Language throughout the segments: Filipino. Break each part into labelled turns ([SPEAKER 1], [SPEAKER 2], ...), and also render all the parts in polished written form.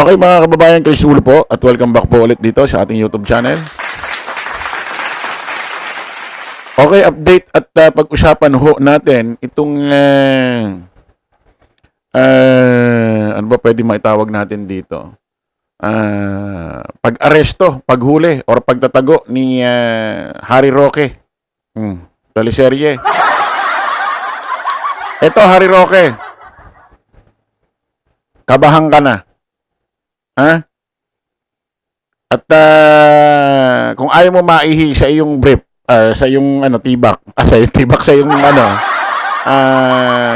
[SPEAKER 1] Okay mga kababayan, Chris Ulo po at welcome back po ulit dito sa ating YouTube channel. Okay, update at pag-usapan ho natin itong ano ba pwede maitawag natin dito? Pag-aresto, paghuli or pagtatago ni Harry Roque. Teleserye. Ito Harry Roque. Kabahan ka na. Ha? At kung ayaw mo maihi sa iyong brief, sa iyong tibak, sa iyong tibak, sa iyong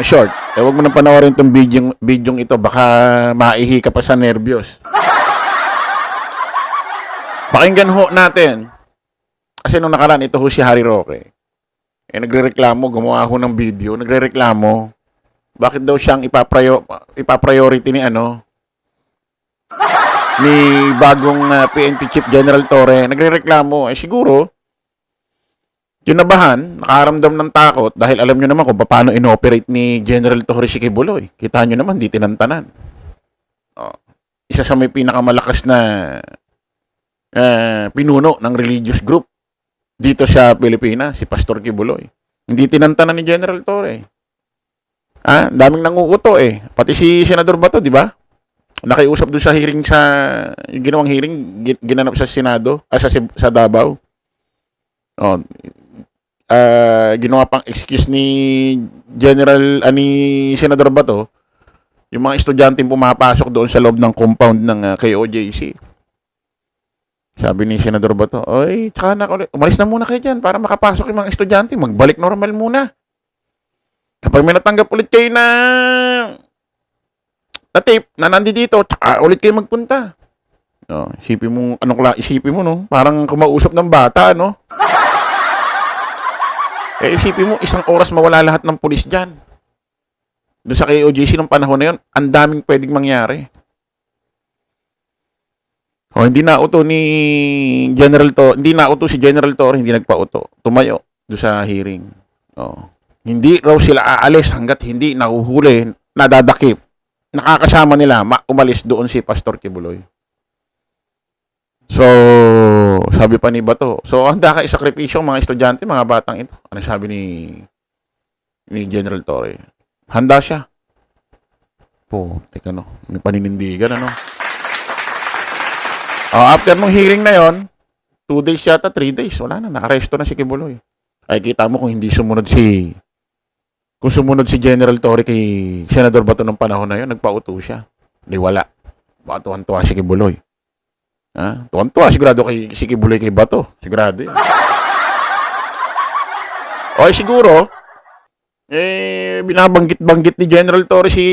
[SPEAKER 1] short, huwag mo nang panoorin itong bidyong ito, baka maihi ka pa sa nervyos. Pakinggan ho natin, kasi nung nakaraan, ito ho si Harry Roque. Nagre-reklamo, gumawa ho ng video, nagre-reklamo, bakit daw siyang ipapriority ni ni bagong PNP Chief General Torre. Nagrereklamo, siguro kinabahan, nakaramdam ng takot dahil alam nyo naman kung paano inoperate ni General Torre si Kibuloy. Kita nyo naman, di tinantanan. Isa sa may pinakamalakas na pinuno ng religious group dito sa Pilipinas, si Pastor Kibuloy. Hindi tinantanan ni General Torre. Daming nanguuto Pati si Senador Bato, di ba? Nakiusap doon sa hearing yung ginawang hearing ginanap sa Senado, sa Davao. Ginawa pang excuse ni ni Senador Bato, yung mga estudyante pumapasok doon sa loob ng compound ng KOJC. Sabi ni Senador Bato, "Oy, tsaka na umalis na muna kayo diyan para makapasok yung mga estudyante, magbalik normal muna. Kapag may natanggap ulit kayo na tape na nandito, tsaka ulit kayo magpunta." Isipin mo, isipin mo, no? Parang kumausap ng bata, no? Isipin mo, isang oras mawala lahat ng pulis dyan. Doon sa KOJC ng panahon na yun, ang daming pwedeng mangyari. Hindi nauto ni General Torre, hindi nauto si General Torre, hindi nagpauto. Tumayo doon sa hearing. Hindi raw sila aalis hanggat hindi nahuhuli, nadadakip. Nakakasama nila, umalis doon si Pastor Kibuloy. So, sabi pa ni Bato, handa ka isakripisyo mga estudyante, mga batang ito. Ano sabi ni General Torre? Handa siya. Teka may paninindigan, after mong hearing na yon, 2 days yata, 3 days, wala na, nakaresto na si Kibuloy. Kita mo kung sumunod si General Torre kay Senador Bato ng panahon na yun, nagpauto siya. Di wala. Baka tuwan-tuwa si Kibuloy. Tuwan-tuwa, sigurado si Kibuloy kay Bato. Sigurado yan. Siguro, binabanggit-banggit ni General Torre si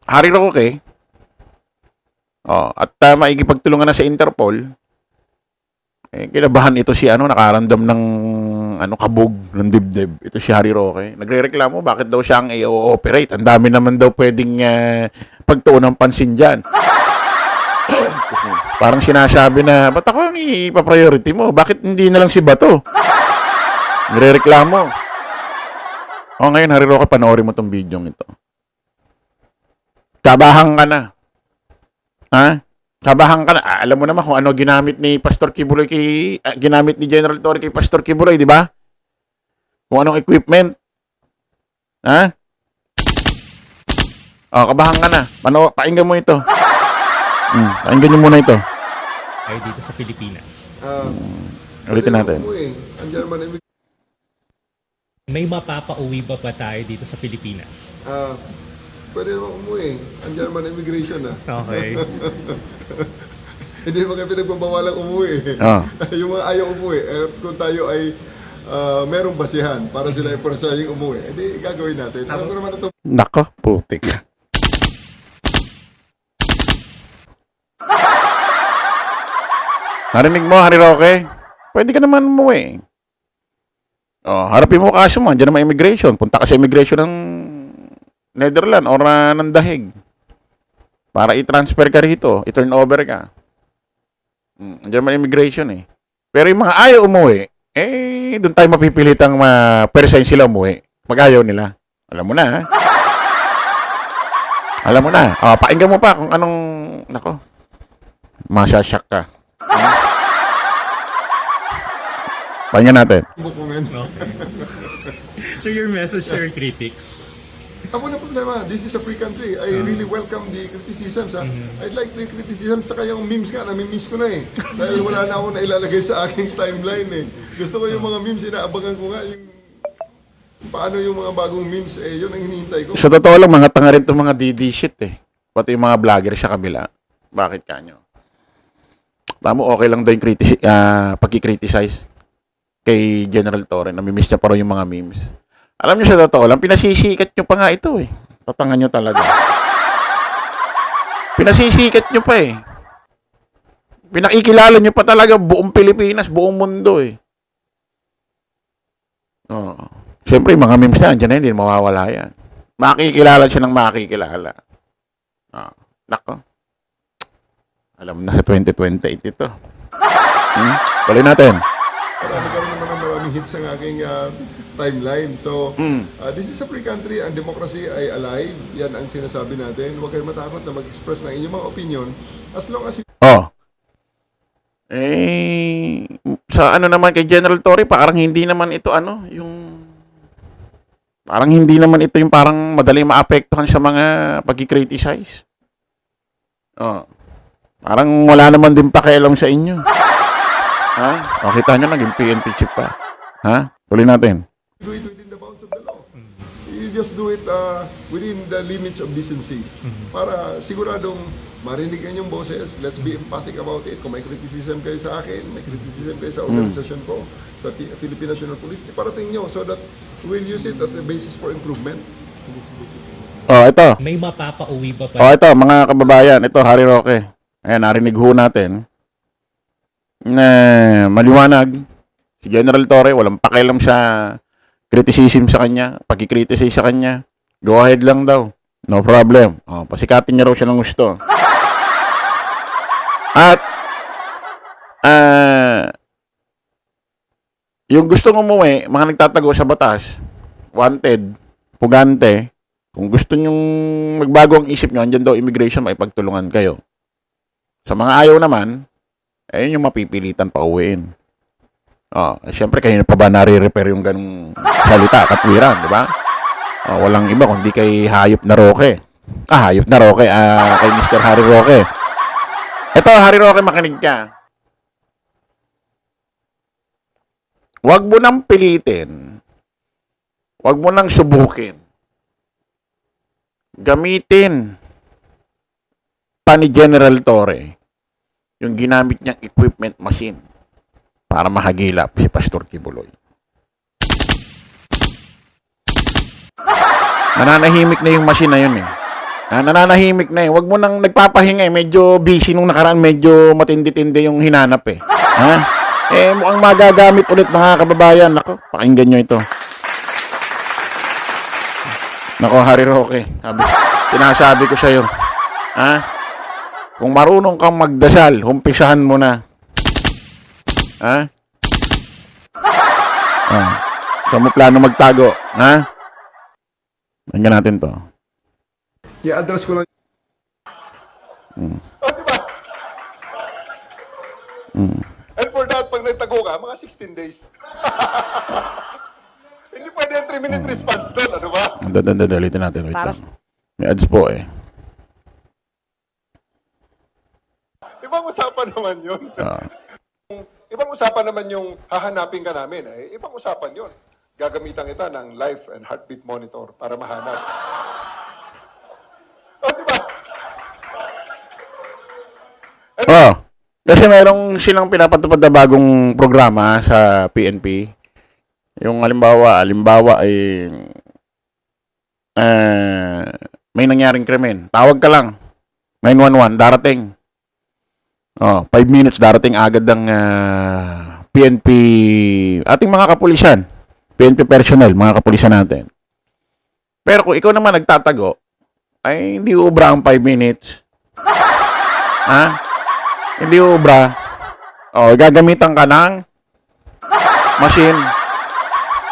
[SPEAKER 1] Harry Roque. At maikipagtulungan na sa Interpol. Kinabahan ito si nakaramdam ng kabog ng dibdib. Ito si Harry Roque. Nagrereklamo bakit daw siya ang i-ooperate. Ang dami naman daw pwedeng pagtuon ng pansin dyan. Parang sinasabi na, ba't ako ang ipapriority mo? Bakit hindi na lang si Bato? Nagrereklamo. Ngayon Harry Roque, panoorin mo tong video ito. Kabahan ka na. Kabahan ka na. Alam mo naman kung ano ginamit ni Pastor Kibuloy ginamit ni General Torre kay Pastor Kibuloy, di ba? Kung anong equipment. Kabahan ka na. Painggan mo ito. Painggan nyo muna ito.
[SPEAKER 2] Ay dito sa Pilipinas.
[SPEAKER 1] Ulitin natin.
[SPEAKER 2] May mapapauwi ba tayo dito sa Pilipinas?
[SPEAKER 3] Pwede naman umuwi. Andiyan naman immigration
[SPEAKER 2] Okay.
[SPEAKER 3] Hindi naman kayo pinagbabawalang umuwi. Yung mga ayaw umuwi, kung tayo ay merong basihan para sila ay parsayang umuwi, hindi gagawin natin. Ano naman ito?
[SPEAKER 1] Nako, putik. Narinig mo, Harry Roque? Pwede ka naman umuwi. Harapin mo kaso mo, andiyan naman immigration. Punta ka sa immigration ng Netherlands or ng Dahig para i-transfer ka rito, i-turn over ka. Andiyan naman immigration Pero yung mga ayaw umuwi, doon tayo mapipilitang percent sila umuwi. Pag ayaw nila. Alam mo na, Alam mo na. Pakinggan mo pa kung anong, nako, masasyak ka. Pakinggan natin.
[SPEAKER 3] Dokumento.
[SPEAKER 2] So your message to your critics?
[SPEAKER 3] Ako na problema, this is a free country. I really welcome the criticisms. I like the criticisms, saka yung memes nga, nami-miss ko na eh. Dahil wala na ako na ilalagay sa aking timeline eh. Gusto ko yung mga memes, inaabangan ko nga yung paano yung mga bagong memes, yun ang hinihintay ko.
[SPEAKER 1] Sa totoo lang, mga tanga rin itong mga DD shit eh. Pati yung mga vlogger sa kabila. Bakit kanyo? Tamo, okay lang daw yung pagkikriticize kay General Torre. Namimiss niya pa rin yung mga memes. Alam niyo sa totoo lang, pinasisikat niyo pa nga ito eh. Tatangan niyo talaga. Pinasisikat niyo pa eh. Pinakikilala niyo pa talaga buong Pilipinas, buong mundo eh. Oo. Siyempre, mga memes na, andyan na hindi mawawala yan. Makikilala siya ng makikilala. Nako. Alam na sa 2028 ito. Tuloy natin.
[SPEAKER 3] Nagkaroon naman ng maraming hits ang aking timeline. So, this is a free country. Ang democracy ay alive. Yan ang sinasabi natin. Huwag kayong matakot na mag-express ng inyong mga opinion as long as you...
[SPEAKER 1] Sa ano naman kay General Torre, parang hindi naman ito parang hindi naman ito yung parang madali maapektuhan sa mga pagkikriticize. Parang wala naman din pakialam sa inyo. Ha? Kita nyo, naging PNP chief pa. Ha? Tuloy natin.
[SPEAKER 3] Do it within the bounds of the law. You just do it within the limits of decency. Para siguradong marinig ang inyong boses. Let's be empathic about it. Kung may criticism kayo sa akin, may criticism kayo sa organisasyon ko, sa Philippine National Police, iparating nyo so that we'll use it as a basis for improvement.
[SPEAKER 1] Ito.
[SPEAKER 2] May mapapauwi pa pa?
[SPEAKER 1] Ito, mga kababayan. Ito, Harry Roque. Ayan, narinig ho natin na maliwanag si General Torre, walang pakialam sa criticism sa kanya, pagkikriticize sa kanya. Go ahead lang daw. No problem. Pasikatin niya raw siya ng gusto. At yung gustong umuwi, mga nagtatago sa batas, wanted, pugante, kung gusto nyong magbago ang isip nyo, andyan daw immigration, maipagtulungan kayo. Sa mga ayaw naman, ayun yung mapipilitan pa uwiin. Siyempre, kanina pa ba nare-repair yung ganung salita, katwiran, di ba? Walang iba kundi kay Hayop na Roque. Hayop na Roque, kay Mr. Harry Roque. Ito, Harry Roque, makinig ka. Huwag mo nang pilitin. Huwag mo nang subukin. Gamitin pa ni General Torre yung ginamit niyang equipment machine para mahagilap si Pastor Kibuloy. Nananahimik na yung machine na yun eh. Nananahimik na eh. Huwag mo nang nagpapahinga eh. Medyo busy nung nakaraan. Medyo matindi-tindi yung hinanap eh. Mukhang magagamit ulit mga kababayan. Nako, pakinggan nyo ito. Nako, Harry Roque. Sinasabi ko sa'yo. Kung marunong kang magdasal, humpisahan mo na. Saan mo plano magtago? Hanggang natin to.
[SPEAKER 3] I-address ko lang. Diba? And for that, pag nagtago ka, mga 16 days. Hindi pwede yung 3-minute response doon, ano ba?
[SPEAKER 1] Ulitin natin. Wait lang. May ads po eh.
[SPEAKER 3] Ibang usapan naman yun. Ibang usapan naman yung hahanapin ka namin. Ibang usapan yun. Gagamitan kita ng life and heartbeat monitor para mahanap. Diba?
[SPEAKER 1] Kasi mayroong silang pinapatupad na bagong programa sa PNP. Yung halimbawa ay may nangyaring krimen. Tawag ka lang. 911, darating. 5 minutes, darating agad ang PNP, ating mga kapulisan. PNP personnel, mga kapulisan natin. Pero kung ikaw naman nagtatago, ay hindi ubra ang 5 minutes. Hindi ubra. Gagamitan ka ng machine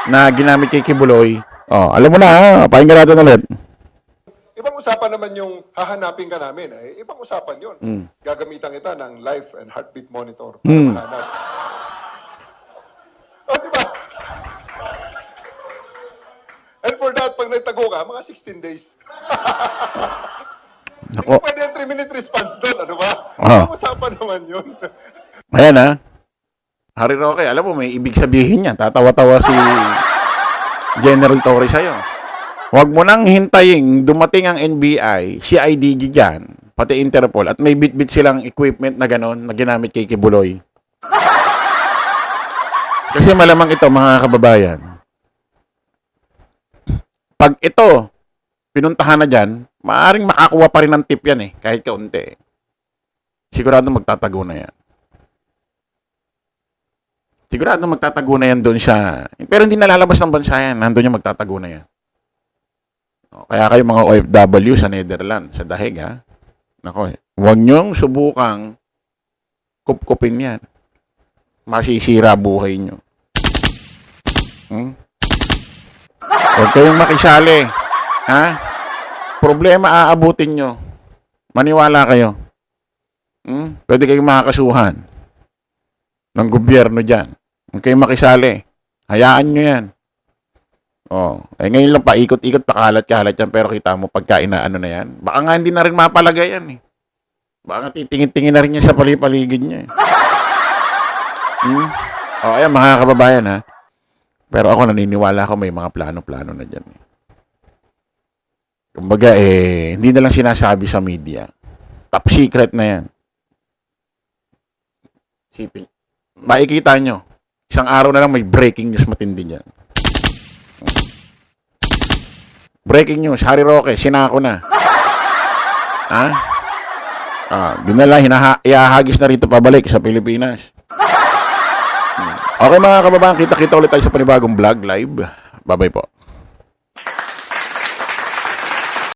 [SPEAKER 1] na ginamit kay Kibuloy. Alam mo na, pakinggan natin ulit.
[SPEAKER 3] Ibang usapan naman yung hahanapin ka namin. Ibang usapan yun. Gagamitan kita ng life and heartbeat monitor para mahanap. O, di ba? And for that, pag nagtago ka, mga 16 days.
[SPEAKER 1] Nako.
[SPEAKER 3] Pwede yung 3-minute response doon, ano ba?
[SPEAKER 1] Ah.
[SPEAKER 3] Ibang usapan naman yun.
[SPEAKER 1] Ayan ha. Harry Roque, alam mo, may ibig sabihin yan. Tatawa-tawa si General Torres sa'yo. Huwag mo nang hintayin dumating ang NBI, CIDG dyan, pati Interpol, at may bit-bit silang equipment na gano'n na ginamit kay Kibuloy. Kasi malamang ito, mga kababayan, pag ito, pinuntahan na dyan, maaaring makakuha pa rin ng tip yan eh, kahit kaunti. Sigurado magtatago na yan. Sigurado magtatago na yan doon siya. Pero hindi nalalabas ng bansa yan. Nandun yung magtatago na yan. O, kaya kayo mga OFW sa Netherlands, sa Dahig ha. Nako, huwag nyong subukang kupkupin yan. Masisira buhay nyo. Huwag kayong makisali. Ha? Problema aabutin nyo. Maniwala kayo. Pwede kayong makakasuhan ng gobyerno dyan. Huwag kayong makisali. Hayaan nyo yan. Ngayon lang paikot-ikot, pakalat-kalat yan, pero kita mo pagka inaano na yan. Baka nga hindi na rin mapalagay yan eh. Baka nga titingin-tingin na rin niya sa palipaligid niya eh. Ayan mga kababayan ha. Pero ako naniniwala ko may mga plano-plano na dyan. Kumbaga hindi na lang sinasabi sa media. Top secret na yan. Sipin. Makikita nyo. Isang araw na lang may breaking news matindi dyan. Breaking news. Harry Roque, sinako na. Ha? Dinala, ihahagis na rito pabalik sa Pilipinas. Okay mga kababayan, kita-kita ulit tayo sa panibagong vlog live. Bye-bye po.